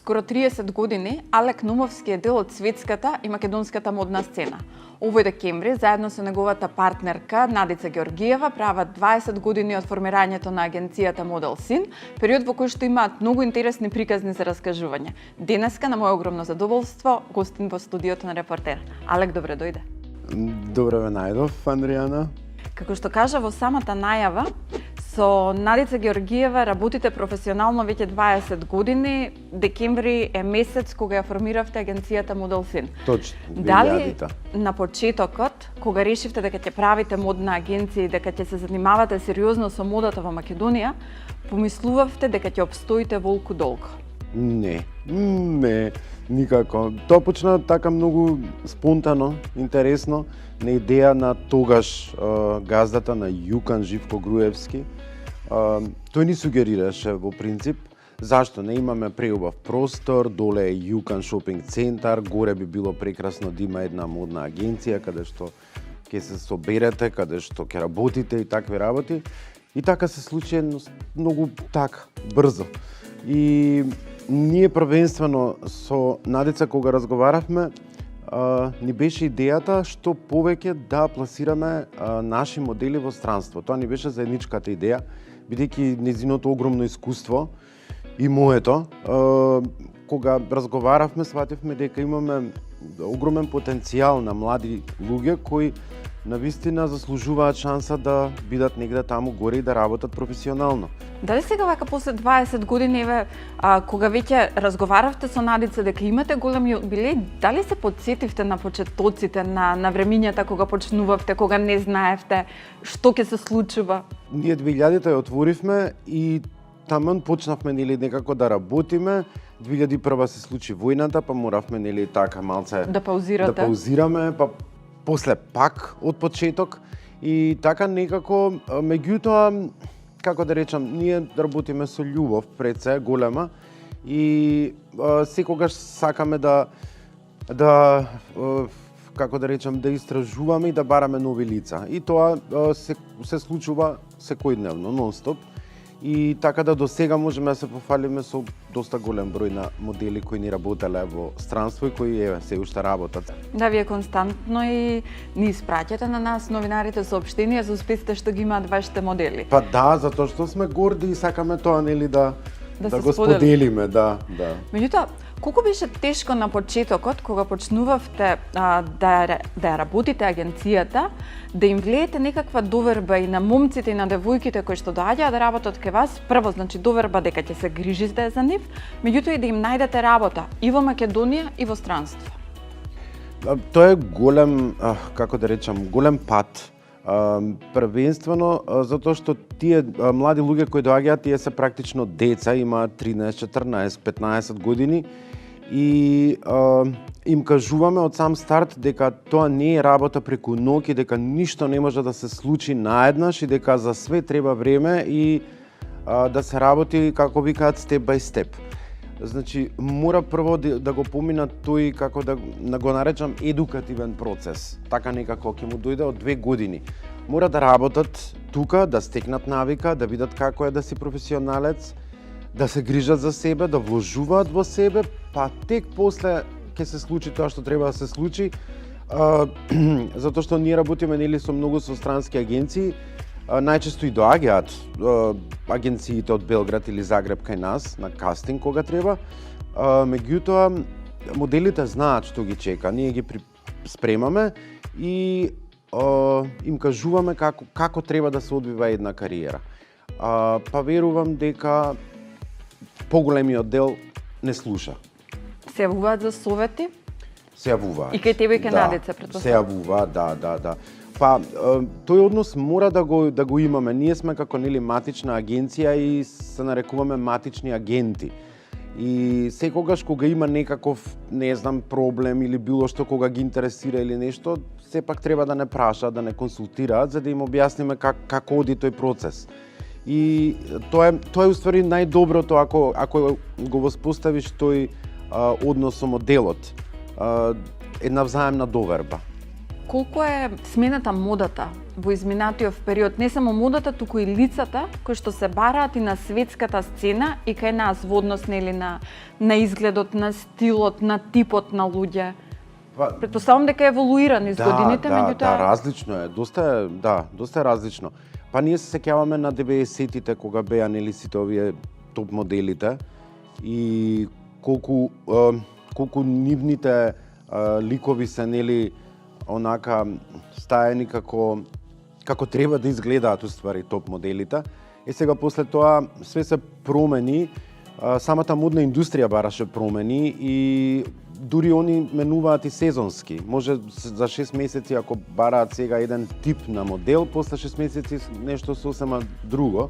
скоро 30 години Алек Нумовски е дел од светската и македонската модна сцена. Овој декември, заедно со неговата партнерка Надица Георгиева, прават 20 години од формирањето на агенцијата Model Sin, период во кој што имаат многу интересни приказни за раскажување. Денеска, на моје огромно задоволство, гостин во студиото на Репортер. Алек, добре дојде. Добре ве најдов, Андријана. Како што кажа во самата најава, со Надица Георгиева работите професионално веќе 20 години. Декември е месец кога ја формиравте агенцијата Model Sin. Точно, 2000-та. Дали на почетокот, кога решивте дека ќе правите модна агенција и дека ќе се занимавате сериозно со модата во Македонија, помислувавте дека ќе обстоите волку долго? Не, никако. Тоа почна така многу спонтано, интересно, на идеја на тогаш газдата на Јукан Живко Груевски. Тој ни сугерираше во принцип зашто не имаме преубав простор, доле е Јукан шопинг центар, горе би било прекрасно да има една модна агенција каде што ќе се соберете, каде што ќе работите и такви работи. И така се случи многу така, брзо. И ние првенствено со Надица кога разговаравме, ни беше идејата што повеќе да пласираме наши модели во странство. Тоа ни беше заедничката идеја, бидејќи незиното огромно искуство и моето, кога разговаравме, свативме дека имаме огромен потенцијал на млади луѓе кои навистина заслужуваат шанса да бидат негде таму горе и да работат професионално. Дали сега вака после 20 години, кога веќе разговаравте со Надица дека имате големи јубилеи, дали се потсетивте на почетоците, на времињата кога почнувавте, кога не знаевте што ќе се случува? Ние 2000-та ја отворивме и таман почнавме некако да работиме. 2001 се случи војната, па моравме така малце да паузираме, па после пак од почеток и така некако, меѓутоа, како да речам, ние работиме со љубов пред се голема и секогаш сакаме да како да речам, да истражуваме и да бараме нови лица. И тоа се случува секојдневно, нон-стоп. И така да до сега можеме да се пофалиме со доста голем број на модели кои ни работеле во странство и кои се уште работат. Да, вие константно и ни испраќате на нас, новинарите, соопштенија за успесите што ги имаат вашите модели. Па да, затоа што сме горди и сакаме тоа да го споделиме, да. Меѓутоа, колку беше тешко на почетокот кога почнувавте да ја работите агенцијата, да им влеете некаква доверба и на момците и на девојките кои што доаѓаат да работат кај вас, прво значи доверба дека ќе се грижите за нив, меѓутоа и да им најдете работа и во Македонија и во странство? Тоа е голем, како да речам, голем пат. Првенствено затоа што тие млади луѓе кои доаѓаат, тие се практично деца, имаат 13, 14, 15 години и им кажуваме од сам старт дека тоа не е работа преку ноќ и дека ништо не може да се случи наеднаш и дека за све треба време и да се работи, како викаат, степ бај степ. Значи, мора прво да го поминат тој, како да го наречам, едукативен процес. Така некако ќе му дојде од 2 години. Мора да работат тука, да стекнат навика, да видат како е да си професионалец, да се грижат за себе, да вложуваат во себе, па тек после ќе се случи тоа што треба да се случи, затоа што ние работиме со многу со странски агенции, најчесто и доаѓаат агенциите од Белград или Загреб кај нас на кастинг кога треба. Меѓутоа, моделите знаат што ги чека. Ние ги спремаме и им кажуваме како треба да се одвива една кариера. Па верувам дека поголемиот дел не слуша. Се јавуваат за совети? Се јавуваат. И кај тебе и кај Надица, претпоставам. Се јавуваат, да. Па, тој однос мора да го имаме. Ние сме како матична агенција и се нарекуваме матични агенти. И секогаш кога има некаков, проблем или било што кога ги интересира или нешто, сепак треба да не прашаат, да не консултираат, за да им објасниме како оди тој процес. И тоа е уствари најдоброто ако го воспоставиш тој однос со моделот, една взаемна доверба. Колку е смената модата во изминатиот период, не само модата, туку и лицата кои што се бараат и на светската сцена и кај нас во однос нели на изгледот, на стилот, на типот на луѓе. Претпоставам дека еволуира низ годините, меѓутоа Да, различно е. Доста е различно. Па ние се сеќаваме на 90-тите кога беа нели сите овие топ моделите и колку нивните ликови се нели онака стаени како треба да изгледаат уствари топ моделите. И сега после тоа све се промени, самата модна индустрија бараше промени и дури они менуваат и сезонски. Може за 6 месеци ако бараат сега еден тип на модел, после 6 месеци нешто сосема друго.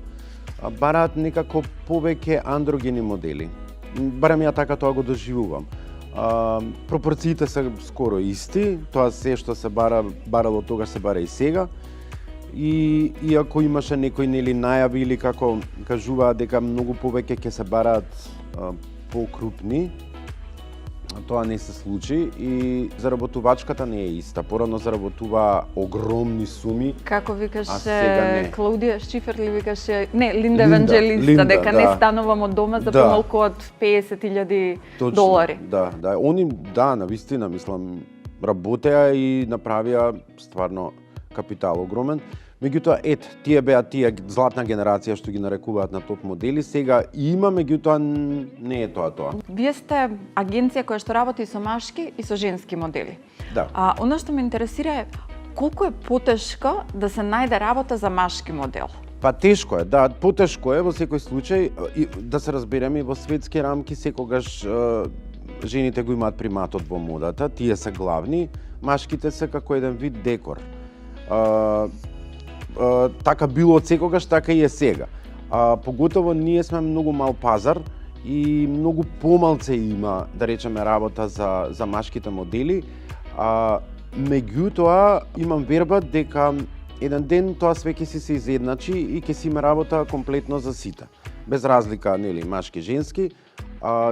Бараат некако повеќе андрогени модели. Барем ја така тоа го доживувам. Пропорциите се скоро исти, тоа се што се барало тогаш се бара и сега. И иако имаше некои нели најави или како кажуваат дека многу повеќе ќе се бараат покрупни, тоа не се случи и заработувачката не е иста. Порано заработува огромни суми. Како викаше Клаудија Шифер ли викаше, не, Линда Еванџелиста, дека не станувам од дома за помалку од $50,000. Да, они навистина мислам работеа и направија стварно капитал огромен. Меѓутоа, тие беа златна генерација што ги нарекуваат на топ модели, сега има, меѓутоа не е тоа. Вие сте агенција која што работи со машки и со женски модели. Да. Оно што ме интересира е колку е потешко да се најде работа за машки модел? Па тешко е, да, потешко е во секој случај, и да се разбереме во светски рамки секогаш жените го имаат приматот во модата, тие се главни, машките се како еден вид декор. Така било од секогаш, така и е сега. Поготово ние сме многу мал пазар и многу помалце има, да речеме, работа за машките модели. Меѓутоа, имам верба дека еден ден тоа све ќе се изедначи и ќе си има работа комплетно за сите. Без разлика, нели, машки, женски,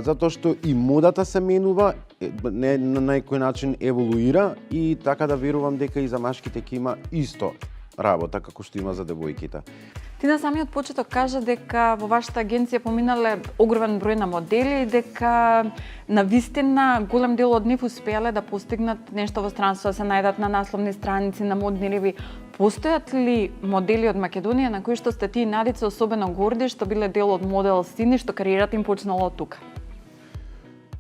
затоа што и модата се менува, на некој начин еволуира и така да верувам дека и за машките ќе има исто работа како што има за девојките. Ти на самиот почеток кажа дека во вашата агенција поминале огромен број на модели и дека на вистина голем дел од нив успеале да постигнат нешто во странство, да се најдат на насловни страници, на модни реви. Постојат ли модели од Македонија на кои што сте ти и Надица особено горди, што биле дел од модел сцени, што кариерата им почнала од тука?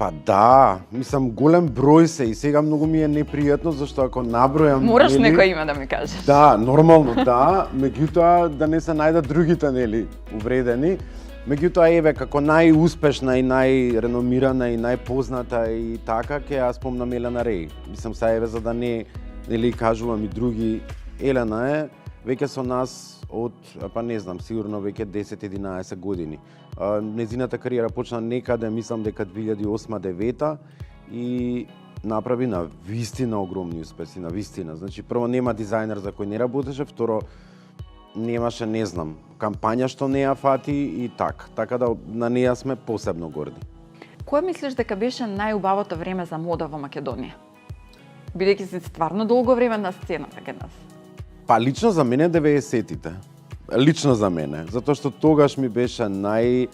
Па да, мислам голем број се и сега многу ми е непријатно зашто ако набројам мораш некој име да ми кажеш. Да, нормално да, меѓутоа да не се најдат другите нели увредени. Меѓутоа еве како најуспешна и најреномирана и најпозната и така ќе ја спомнам Елена Реј. Мислам се еве за да не нели кажувам и други, Елена е веќе со нас од, па не знам, сигурно веќе 10-11 години. Незината кариера почна некаде, мислам дека 2008-2009 и направи на вистина огромни успеси, на вистина. Значи, прво нема дизајнер за кој не работеше, второ немаше, не знам, кампања што не ја фати и така да на неја сме посебно горди. Кое мислиш дека беше најубавото време за мода во Македонија? Бидејќи си стварно долго време на сцената кај нас. Па лично за мене 90-тите. Лично за мене, затоа што тогаш ми беше највеќе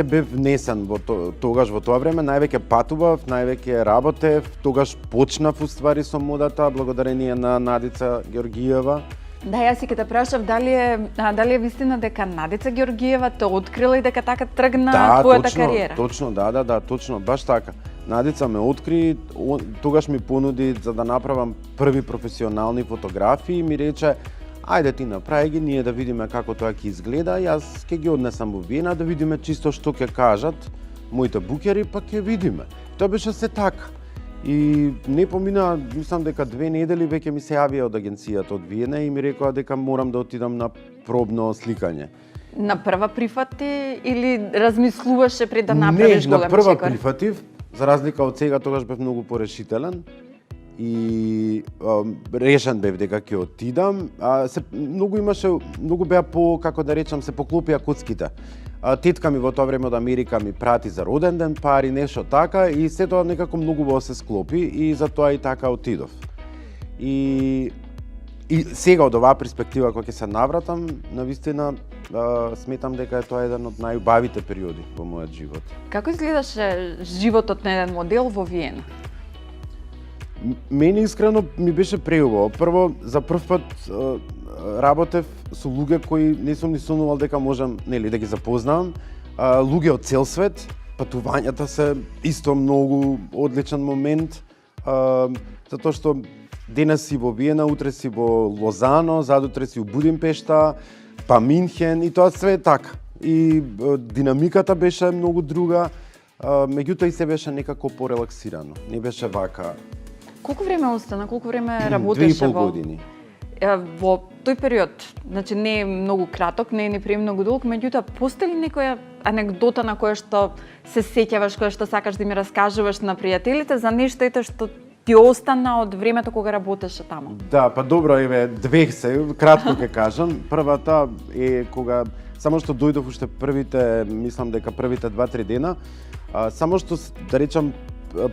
бев внесен тогаш во тоа време, највеќе патував, највеќе работев, тогаш почнав уствари со модата благодарение на Надица Георгиева. Да, јас и ќе те прашав дали е вистина дека Надица Георгиева те открила и дека така тргна твојата кариера. Точно, точно, баш така. Надица ме откри, тогаш ми понуди за да направам први професионални фотографии и ми рече ајде ти направи ги, ние да видиме како тоа ќе изгледа, јас ќе ги однесам во Виена да видиме чисто што ќе кажат моите букери, па ќе видиме. Тоа беше се така. И не помина, мислам дека 2 недели веќе ми се јавија од агенцијата од Виена и ми рекоа дека морам да отидам на пробно сликање. На прва прифати или размислуваше пред да направиш голем чекор? Не, на прва прифатив, за разлика од сега, тогаш бев многу порешителен И решен бев дека ќе отидам. Многу беа по, како да речам, се поклопија коцките. Тетка ми во тоа време од Америка ми прати за роден ден пари, нешто така, и се тоа некако многу во се склопи и затоа и така отидов. И сега од оваа перспектива кога ќе се навратам, навистина сметам дека е тоа еден од најубавите периоди во мојот живот. Како изгледаше животот на еден модел во Виена? Мене искрено ми беше преубаво. Прво, за прв пат работев со луѓе кои не сум ни сонувал дека можам, нели, да ги запознавам. Луѓе од цел свет, патувањата се исто многу одличен момент, затоа што денес си во Виена, утре си во Лозано, задутре си во Будимпешта, па Минхен, и тоа све е така. И динамиката беше многу друга, меѓутоа и се беше некако порелаксирано. Не беше вака. Колку време остана? Колку време работеше 2,5 години. Во тој период? Значи не е многу краток, не е ни премногу долг, меѓутоа постои ли некоја анегдота на која што се сеќаваш, која што сакаш да ми раскажуваш на пријателите за нешто ете што ти остана од времето кога работеше таму? Да, па добро, еве, две се, кратко ќе кажам. Првата е кога само што дојдов уште мислам дека првите 2-3 дена, само што да речам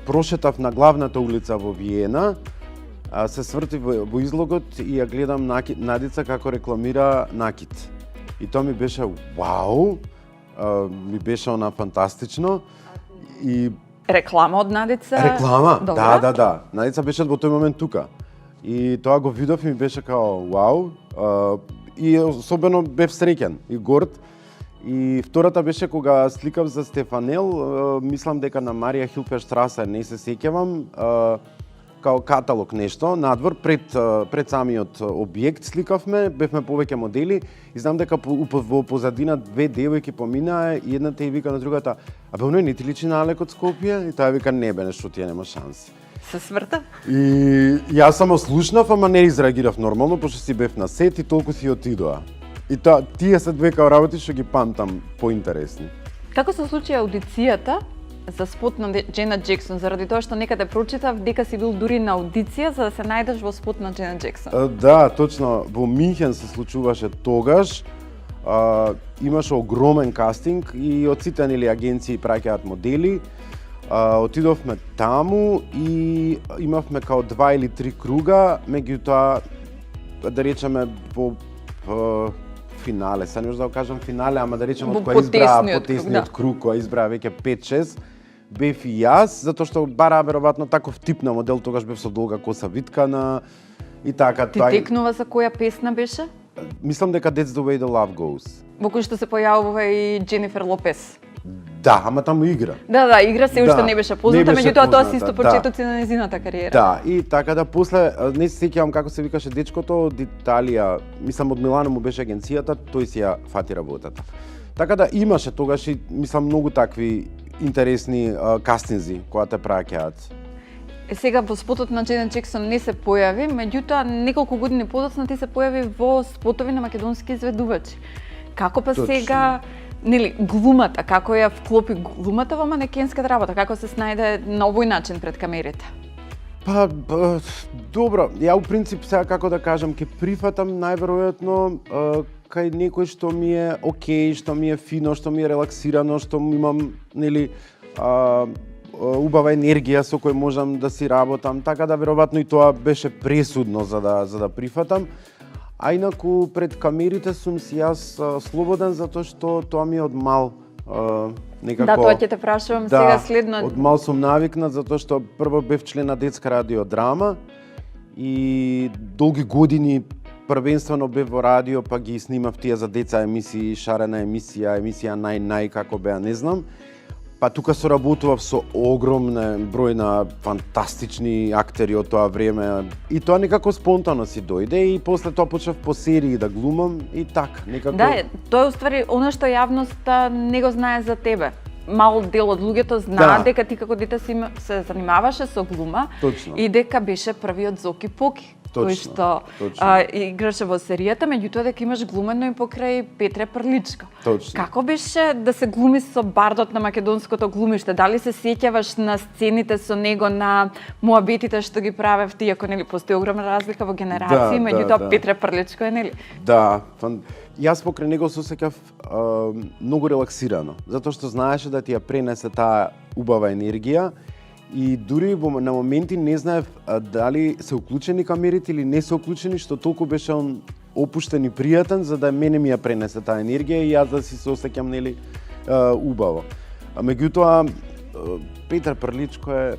прошетав на главната улица во Виена, се сврти во излогот и ја гледам Надица како рекламира накит. И тоа ми беше вау, ми беше она фантастично. И реклама од Надица? Реклама, добра. да. Надица беше во тој момент тука. И тоа го видов и ми беше као вау. И особено бев среќен и горд. И втората беше кога сликав за Стефанел, мислам дека на Марија Хилферштрасе, не се сеќавам, као каталог нешто, надвор, пред самиот објект сликавме, бевме повеќе модели и знам дека во позадина две девојки поминаа и едната и вика на другата: "Абе, оној не ти личи на Алек од Скопје?" И таа вика: "Не бе, нешто тие нема шанси." Се сврта? И јас само слушнав, ама не изреагирав нормално, пошто си бев на сет и толку си отидоа. И тие се две као работи што ги памтам поинтересни. Како се случи аудицијата за спот на Дженет Джексон, заради тоа што некаде прочитав дека си бил дури на аудиција за да се најдеш во спот на Дженет Джексон? Да, точно, во Минхен се случуваше тогаш. Имаше огромен кастинг и од сите агенции праќаат модели. Отидовме таму и имавме као 2 или 3 круга, меѓутоа да речеме во финале, не можам да го кажам финале, ама да речеме од која избраа потесниот круг, која избраа веќе 5-6, бев и јас, затоа што бараа веројатно таков тип на модел, тогаш бев со долга коса виткана и така. Ти текнува за која песна беше? Мислам дека That's the way the love goes. Во кој што се појавува и Дженифер Лопес. Да, ама таму игра. Да, игра се уште не беше позната, меѓутоа тоа се исто почетоци на незината кариера. Да, и така да после, не се сеќавам како се викаше дечкото од Италија, мислам од Милано му беше агенцијата, тој си ја фати работата. Така да имаше тогаш и мислам многу такви интересни кастинзи кои те праќаат. Сега во спотот на Дженет Джексон не се појави, меѓутоа неколку години подоцна ти се појави во спотови на македонски изведувачи. Како па точно. Сега нели глумата, како ја вклопи глумата во манекенската работа, како се снајде на овој начин пред камерите? Па добро, ја у принцип сега како да кажам ќе прифатам најверојатно кај некој што ми е окей, што ми е фино, што ми е релаксирано, што имам нели убава енергија со кој можам да си работам, така да веројатно и тоа беше пресудно за да прифатам. А инаку пред камерите сум си јас слободен затоа што тоа ми е од мал некако. Да, тоа ќе те прашувам сега следно. Од мал сум навикнат затоа што прво бев член на детска радиодрама и долги години првенствено бев во радио, па ги снимав тие за деца емисии, шарена емисија нај како беа, не знам. Па тука соработував со огромен број на фантастични актери од тоа време и тоа некако спонтано си дојде и после тоа почнав по серии да глумам и така, некако. Да, тоа е уствари она што јавноста не го знае за тебе. Мал дел од луѓето знаат дека ти како дете се занимаваше со глума. Точно. И дека беше првиот Зоки Поки. кој што играше во серијата, меѓутоа дека имаш глумено и покрај Петре Прличко. Точно. Како беше да се глуми со бардот на македонското глумиште? Дали се сеќаваш на сцените со него, на муабетите што ги правевте, иако нели постои огромна разлика во генерации, меѓутоа Петре Прличко е, нели? Да, јас покрај него се осеќав многу релаксирано, затоа што знаеше да ти ја пренесе таа убава енергија и дури на моменти не знаев дали се уклучени камерите или не се уклучени, што толку беше он опуштен и пријатен за да мене ми ја пренесе таа енергија и јас да си се осеќам нели убаво. Меѓутоа Петар Прличко е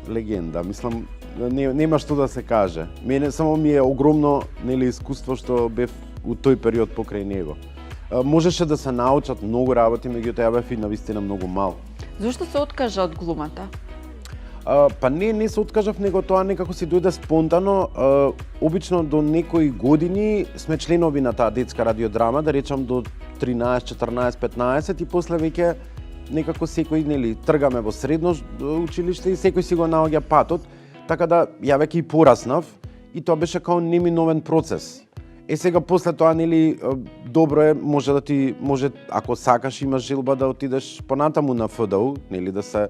легенда, мислам нема што да се каже. Мене само ми е огромно нели искуство што бев у тој период покрај него. Можеше да се научат многу работи, меѓутоа ја бев и навистина многу мал. Зошто се откажа од глумата? Па не се откажав, него тоа некако си дојде спонтано. Обично до некои години сме членови на таа детска радиодрама, да речам до 13, 14, 15 и после веќе некако секој нели тргаме во средно училиште и секој си го наоѓа патот, така да ја веќе и пораснав и тоа беше као неминовен процес. Сега после тоа нели добро е, може ако сакаш имаш желба да отидеш понатаму на ФДУ, нели да се.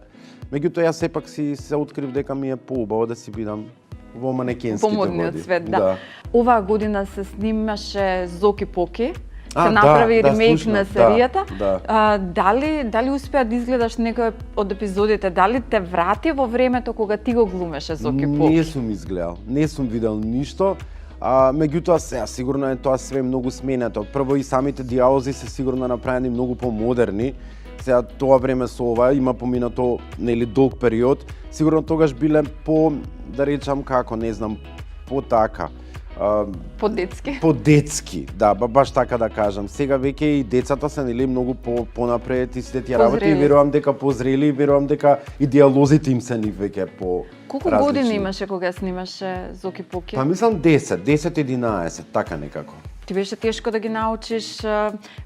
Меѓутоа јас сепак се открив дека ми е поубаво да си бидам во манекенските води. Во модниот свет, да. Оваа година се снимаше Зоки Поки. Се Да, направи да, ремейк слушнав, на серијата. да. Дали успеа да изгледаш некој од епизодите? Дали те врати во времето кога ти го глумеше Зоки Поки? Не сум изгледал, не сум видел ништо. Меѓутоа сега сигурно е тоа све многу сменето. Прво и самите диалози се сигурно направени многу помодерни. Сега тоа време со ова има поминато нели долг период. Сигурно тогаш биле по, да речам како, не знам, по така. По-детски. По-детски, да, баш така да кажам. Сега веќе и децата се нели многу понапред и сите тие работи и верувам дека позрели и верувам дека и диалозите им се ни веќе по Колку различни. години имаше кога снимаше Зоки Поки? Па мислам 10-11, така некако. Ти беше тешко да ги научиш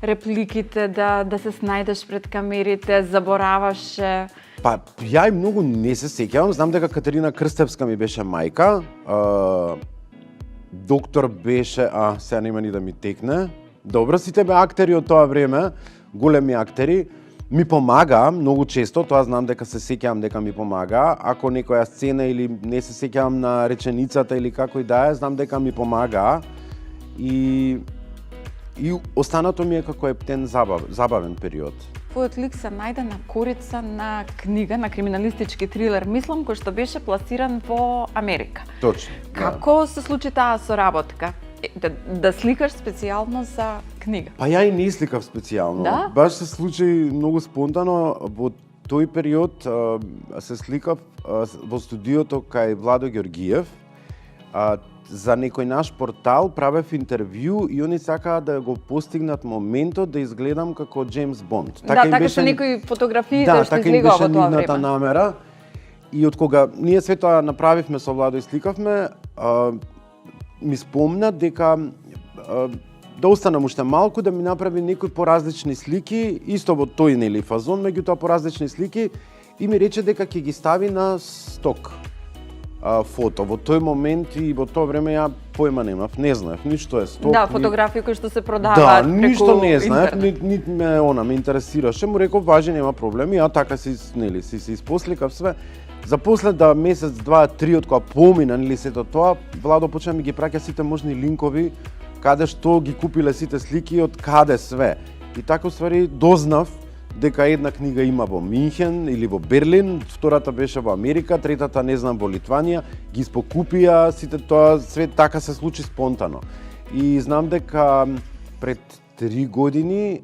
репликите, да се снајдеш пред камерите, забораваше? Па ја и многу не се сеќавам, знам дека Катерина Крстевска ми беше мајка, доктор беше, сега нема ни да ми текне. Добро, сите бе актери од тоа време, големи актери, ми помага многу често, тоа знам дека се сеќавам дека ми помага. Ако некоја сцена или не се сеќавам на реченицата или како и да е, знам дека ми помага. И останато ми е како ептен забавен период. Твојот лик се најде на корица на книга, на криминалистички трилер, мислам, кој што беше пласиран во Америка. Точно. Како се случи таа соработка? Да сликаш специјално за книга? Па ја и не сликав специјално. Да? Баш се случи многу спонтано. Во тој период се сликав во студиото кај Владо Георгиев. За некој наш портал правев интервју и они сакаа да го постигнат моментот да изгледам како Джеймс Бонд. Така се некои фотографии што излегува во тоа време. Да, намера. И од кога ние све тоа направивме со Владо и сликавме, ми спомна дека да останам уште малку да ми направи некои поразлични слики, исто во тој нели фазон, меѓутоа поразлични слики и ми рече дека ќе ги стави на сток. Фото. Во тој момент и во тоа време ја појма немав, не знаев ништо е сток. Да, фотографии кои што се продаваат преку ништо не знаев, интернет. нит ме интересираше, му реков важи, нема проблеми, ја така си испосликав све. За после да месец, два, три од кога помина нели сето тоа, Владо почна ми ги праќа сите можни линкови каде што ги купиле сите слики, од каде све. И така уствари дознав дека една книга има во Минхен или во Берлин, втората беше во Америка, третата не знам во Литванија, ги испокупија, сите тоа све така се случи спонтано. И знам дека пред 3 години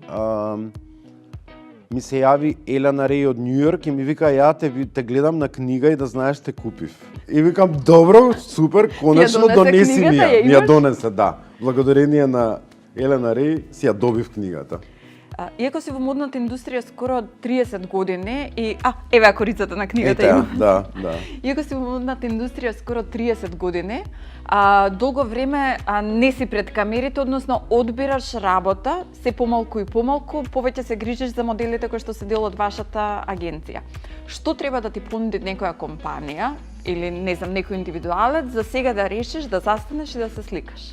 ми се јави Елена Реј од Њујорк и ми вика ја те гледам на книга и да знаеш те купив. И викам добро, супер, конечно донеси ми ја. Ми ја донесе, да. Благодарение на Елена Реј си ја добив книгата. Иако си во модната индустрија скоро 30 години и еве корицата на книгата има. Да. Иако си во модната индустрија скоро 30 години, долго време не си пред камерите, односно одбираш работа, се помалку и помалку, повеќе се грижиш за моделите кои што се дел од вашата агенција. Што треба да ти понуди некоја компанија или не знам, некој индивидуалец, за сега да решиш да застанеш и да се сликаш?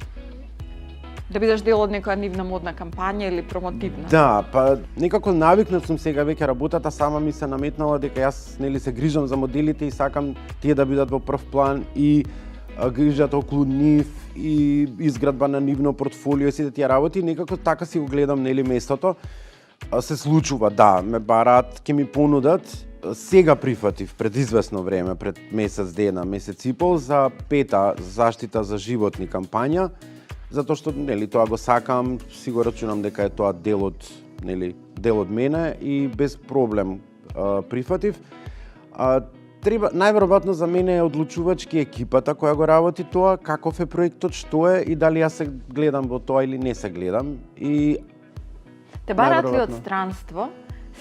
Да бидеш дел од некоја нивна модна кампања или промотивна? Да, па некако навикнат сум сега веќе работата сама ми се наметнала дека јас нели се грижам за моделите и сакам тие да бидат во прв план и грижат околу нив и изградба на нивно портфолио и сите тие работи, некако така си го гледам нели местото. Се случува, да, ме бараат, ќе ми понудат. Сега прифатив пред известно време, пред месец дена, месец и пол, за пета заштита за животни кампања, затоа што нели тоа го сакам, си го рачунам дека е тоа дел од мене и без проблем прифатив. Треба најверојатно за мене е одлучувачки екипата која го работи тоа, каков е проектот, што е и дали јас се гледам во тоа или не се гледам. И те бараат ли од странство?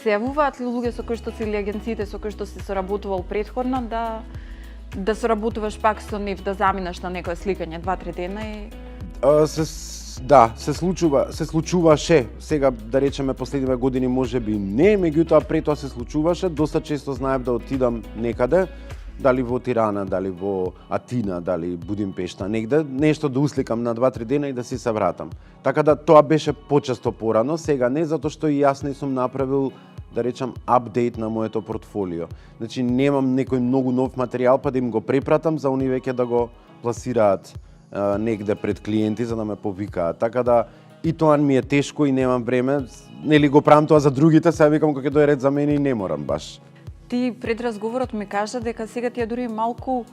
Се јавуваат ли луѓе со кои што си или агенциите со кои што си соработувал претходно да соработуваш пак со нив, да заминеш на некое сликање 2-3 дена и се случуваше. Сега да речеме последниве години можеби не, меѓутоа пред тоа се случуваше. Доста често знаев да отидам некаде, дали во Тирана, дали во Атина, дали Будимпешта, негде, нешто да усликам на 2-3 дена и да си се вратам. Така да тоа беше почесто порано, сега не, затоа што и јас не сум направил, да речам, апдейт на моето портфолио. Значи немам некој многу нов материјал па да им го препратам за они веќе да го пласираат негде пред клиенти за да ме повикаат. Така да и тоа ми е тешко и немам време. Нели го правам тоа за другите, сега викам кога ќе дојде ред за мене и не морам баш. Ти пред разговорот ми кажа дека сега ти е дури малку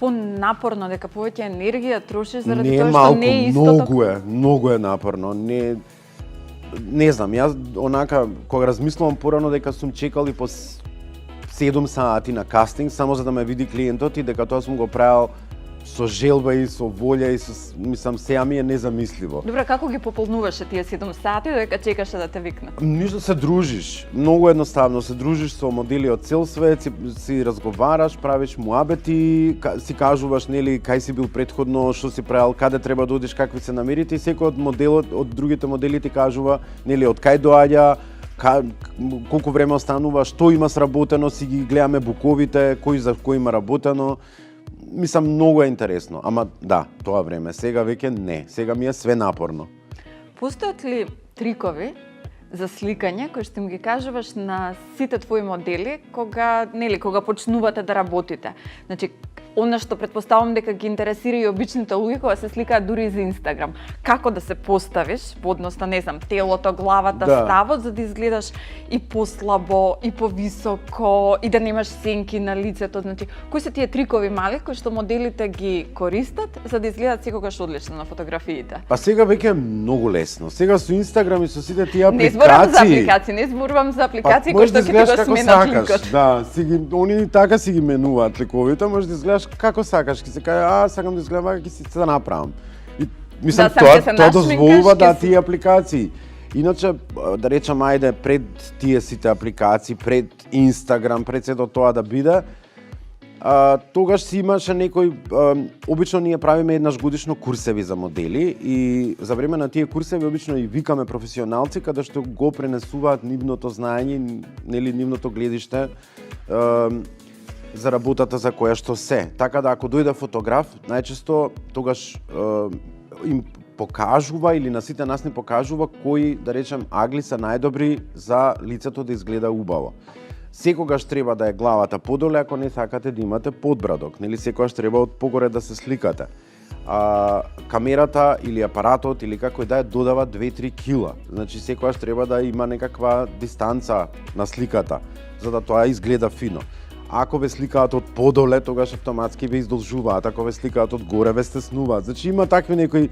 понапорно, дека повеќе енергија трошиш заради тоа што не е истото. Многу е напорно. Не знам, јас онака кога размислувам порано дека сум чекал и по 7 сати на кастинг само за да ме види клиентот и дека тоа сум го правил со желба и со волја и мислам сега ми е незамисливо. Добре, како ги пополнуваше тие 7 сати додека чекаше да те викнат? Ништо, се дружиш, многу едноставно, се дружиш со модели од цел свет, си разговараш, правиш муабети, си кажуваш нели кај си бил претходно, што си правил, каде треба да одиш, какви се намерите и секој од другите модели ти кажува нели од кај доаѓа, колку време останува, што има сработено, си ги гледаме буковите, кој за кој има работено. Мислам, многу е интересно, ама да, тоа време, сега веќе не, сега ми е све напорно. Постојат ли трикови за сликање кои што им ги кажуваш на сите твои модели кога почнувате да работите? Значи, она што претпоставам дека ги интересира и обичните луѓе кога се сликаат дури и за Инстаграм. Како да се поставиш во однос на, не знам, телото, главата, ставот, за да изгледаш и послабо, и повисоко, и да немаш сенки на лицето. Значи, кои се тие трикови мали кои што моделите ги користат за да изгледаат секогаш одлично на фотографиите? Па сега веќе е многу лесно. Сега со Инстаграм и со сите тие апликации. Не зборувам за апликации кои што ќе ти го сменат ликот. Да, они така си ги менуваат ликовите, може да изгледаш како сакаш, ќе се каже, сакам да изгледам вака, ќе си се направам. И мислам тоа дозволува тие апликации. Иначе да речам ајде пред тие сите апликации, пред Инстаграм, пред сето тоа да биде, тогаш си имаше некој, обично ние правиме еднаш годишно курсеви за модели и за време на тие курсеви обично и викаме професионалци каде што го пренесуваат нивното знаење, нели нивното гледиште за работата за која што се. Така да ако дојде фотограф, најчесто тогаш им покажува или на сите нас ни покажува кои, да речем, агли се најдобри за лицето да изгледа убаво. Секогаш треба да е главата подоле ако не сакате да имате подбрадок, нели секогаш треба од погоре да се сликате. Камерата или апаратот или како и да е додава 2-3 кила. Значи секогаш треба да има некаква дистанца на сликата за да тоа изгледа фино. Ако ве сликаат од подоле, тогаш автоматски ве издолжуваат, ако ве сликаат од горе ве стеснуваат. Значи има такви некои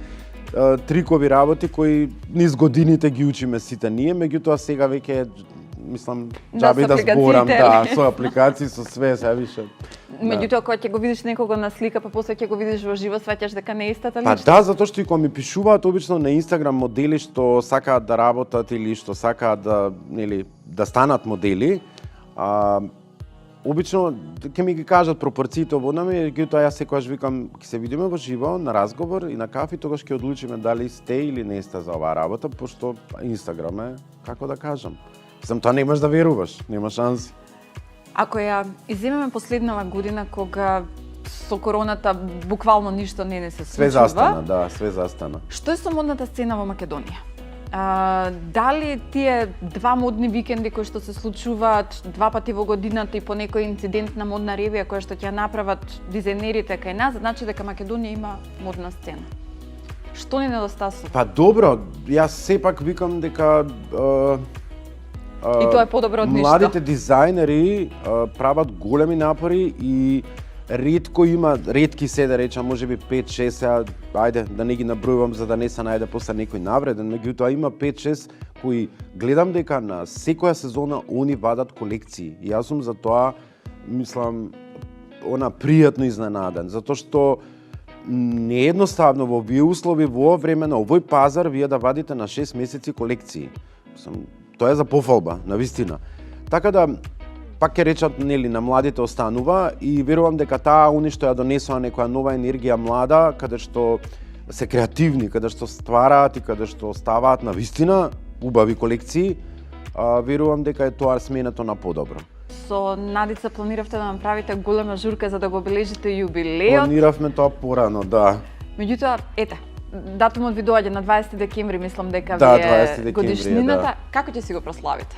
трикови работи кои низ годините ги учиме сите ние, меѓутоа сега веќе мислам џаби да зборам, со апликации, со све, се више. Меѓутоа кога ќе го видиш некого на слика, па после ќе го видиш во живо, сваќаш дека не е истата личност. Па да, затоа што и кога ми пишуваат обично на Инстаграм модели што сакаат да работат или што сакаат да станат модели, обично ќе ми ги кажат пропорциите во нами, меѓутоа јас секогаш викам ќе се видиме во живо на разговор и на кафе, тогаш ќе одлучиме дали сте или не сте за оваа работа, пошто Инстаграм е, како да кажам, тоа не можеш да веруваш, нема шанси. Ако ја иземеме последнава година кога со короната буквално ништо не се случува. Све застана, да, све застана. Што е со модната сцена во Македонија? Дали тие два модни викенди кои што се случуваат два пати во годината и по некој инцидент на модна ревија која што ќе ја направат дизајнерите кај нас, значи дека Македонија има модна сцена? Што ни недостасува? Па добро, јас сепак викам дека и тоа е подобро од ништо. Младите дизајнери прават големи напори и ретки се да речам, можеби 5-6, ајде да не ги набројувам за да не се најде после некој навреден, меѓутоа има 5-6 кои гледам дека на секоја сезона они вадат колекции. И јас сум за тоа, мислам, пријатно изненаден, затоа што не е едноставно во овие услови, во ова време на овој пазар вие да вадите на 6 месеци колекции. Мислам, тоа е за пофалба, навистина. Така да пак ќе речат, нели, на младите останува и верувам дека таа они што ја донесува некоја нова енергија млада, каде што се креативни, каде што ствараат и каде што ставаат на вистина убави колекции, верувам дека е тоа сменето на подобро. Со Надица планиравте да направите голема журка за да го обележите јубилеот. Планиравме тоа порано, да. Меѓутоа, ете, датумот ви доаѓа на 20 декември, мислам дека да, ви е годишнината. Како ќе си го прославите?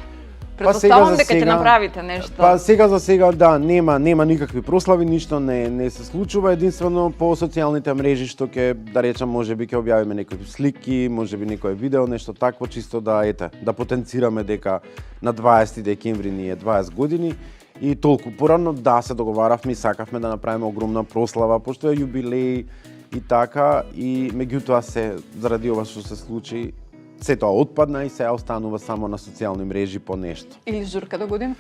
Па Претпоставувам дека ќе направите нешто. Па сега за сега да, нема никакви прослави, ништо не се случува, единствено по социјалните мрежи што ќе да речам можеби ќе објавиме некои слики, можеби некое видео, нешто такво чисто да потенцираме дека на 20 декември ни е 20 години и толку порано да се договаравме и сакавме да направиме огромна прослава пошто е јубилеј и така и меѓутоа се заради ова што се случи се тоа отпадна и се останува само на социјални мрежи по нешто. Или журка до година?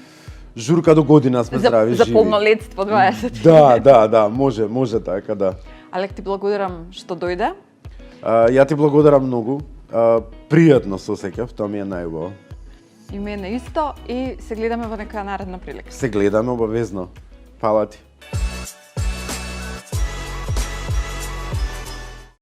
Журка до година сме здрави живи. За полнолетство 20. Да, може така, да. Алек, ти благодарам што дојде. Ја ти благодарам многу. Пријатно се осеќав, тоа ми е најубаво. И мене исто и се гледаме во некоја наредна прилика. Се гледаме обавезно. Фала ти.